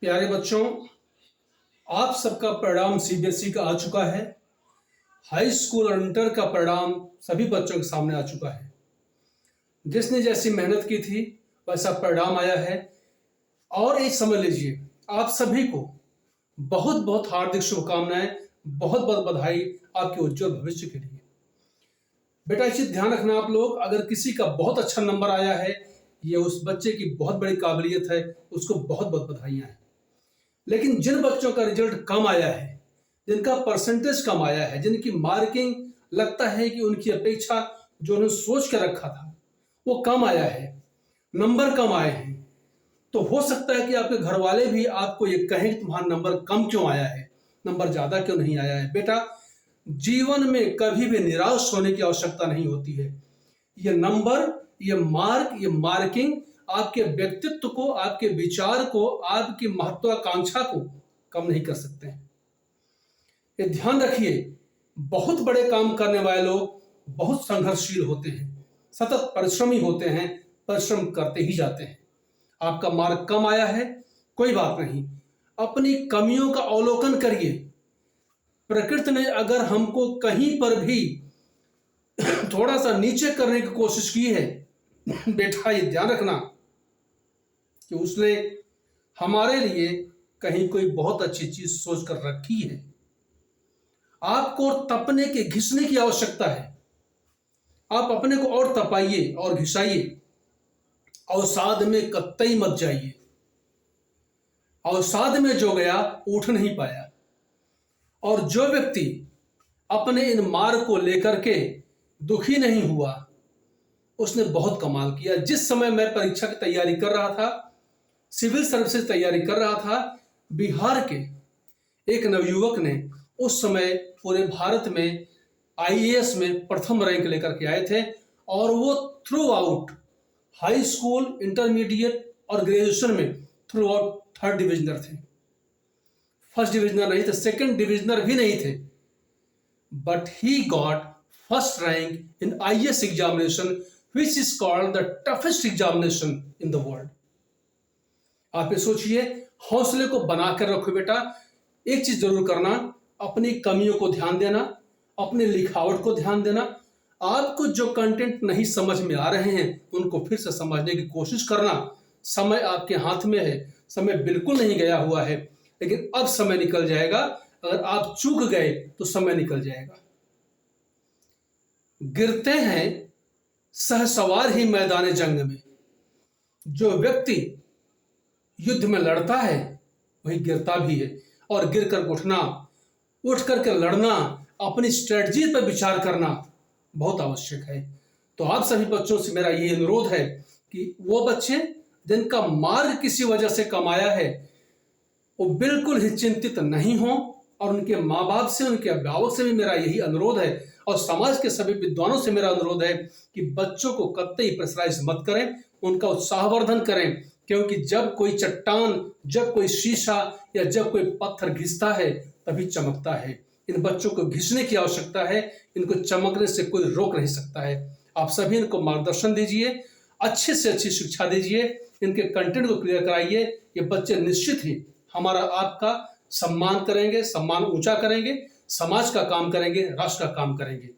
प्यारे बच्चों, आप सबका परिणाम सीबीएसई का आ चुका है। हाई स्कूल और इंटर का परिणाम सभी बच्चों के सामने आ चुका है। जिसने जैसी मेहनत की थी वैसा परिणाम आया है। और ये समझ लीजिए, आप सभी को बहुत बहुत हार्दिक शुभकामनाएं, बहुत बहुत बधाई आपके उज्जवल भविष्य के लिए। बेटा इसे ध्यान रखना, आप लोग, अगर किसी का बहुत अच्छा नंबर आया है, ये उस बच्चे की बहुत बड़ी काबिलियत है, उसको बहुत बहुत बधाइयां हैं। लेकिन जिन बच्चों का रिजल्ट कम आया है, जिनका परसेंटेज कम आया है, जिनकी मार्किंग लगता है कि उनकी अपेक्षा जो उन्होंने सोच के रखा था वो कम आया है, नंबर कम आए हैं, तो हो सकता है कि आपके घर वाले भी आपको ये कहें कि तुम्हारा नंबर कम क्यों आया है, नंबर ज्यादा क्यों नहीं आया है। बेटा, जीवन में कभी भी निराश होने की आवश्यकता नहीं होती है। ये नंबर, ये मार्क, ये मार्किंग आपके व्यक्तित्व को, आपके विचार को, आपकी महत्वाकांक्षा को कम नहीं कर सकते हैं। ये ध्यान रखिए, बहुत बड़े काम करने वाले लोग बहुत संघर्षशील होते हैं, सतत परिश्रमी होते हैं, परिश्रम करते ही जाते हैं। आपका मार्क कम आया है, कोई बात नहीं, अपनी कमियों का अवलोकन करिए। प्रकृति ने अगर हमको कहीं पर भी थोड़ा सा नीचे करने की कोशिश की है, बेटा ये ध्यान रखना कि उसने हमारे लिए कहीं कोई बहुत अच्छी चीज सोच कर रखी है। आपको तपने के, घिसने की आवश्यकता है। आप अपने को और तपाइए और घिसाइए, अवसाद में कतई मत जाइए। अवसाद में जो गया उठ नहीं पाया। और जो व्यक्ति अपने इन मार्ग को लेकर के दुखी नहीं हुआ, उसने बहुत कमाल किया। जिस समय मैं परीक्षा की तैयारी कर रहा था, सिविल सर्विसेज तैयारी कर रहा था, बिहार के एक नवयुवक ने उस समय पूरे भारत में आईएएस में प्रथम रैंक लेकर के आए थे। और वो through out high school, intermediate और ग्रेजुएशन में थ्रू आउट थर्ड डिविजनर थे। फर्स्ट डिविजनर नहीं थे, सेकंड डिविजनर भी नहीं थे, but he got first rank in IAS examination which is called the toughest examination in the world। आप ये सोचिए, हौसले को बनाकर रखो बेटा। एक चीज जरूर करना, अपनी कमियों को ध्यान देना, अपने लिखावट को ध्यान देना। आपको जो कंटेंट नहीं समझ में आ रहे हैं उनको फिर से समझने की कोशिश करना। समय आपके हाथ में है, समय बिल्कुल नहीं गया हुआ है, लेकिन अब समय निकल जाएगा। अगर आप चूक गए तो समय निकल जाएगा। गिरते हैं सहसवार ही मैदान जंग में। जो व्यक्ति युद्ध में लड़ता है वही गिरता भी है। और गिर कर उठना, उठ करके लड़ना, अपनी स्ट्रेटजी पर विचार करना बहुत आवश्यक है। तो आप सभी बच्चों से मेरा ये अनुरोध है कि वो बच्चे जिनका मार्ग किसी वजह से कमाया है, वो बिल्कुल ही चिंतित नहीं हो। और उनके माँ बाप से, उनके अभिभावक से भी मेरा यही अनुरोध है, और समाज के सभी विद्वानों से मेरा अनुरोध है कि बच्चों को कतई प्रेशराइज मत करें, उनका उत्साहवर्धन करें। क्योंकि जब कोई चट्टान, जब कोई शीशा या जब कोई पत्थर घिसता है तभी चमकता है। इन बच्चों को घिसने की आवश्यकता है, इनको चमकने से कोई रोक नहीं सकता है। आप सभी इनको मार्गदर्शन दीजिए, अच्छे से अच्छी शिक्षा दीजिए, इनके कंटेंट को क्लियर कराइए। ये बच्चे निश्चित ही हमारा, आपका सम्मान करेंगे, सम्मान ऊंचा करेंगे, समाज का काम करेंगे, राष्ट्र का काम करेंगे।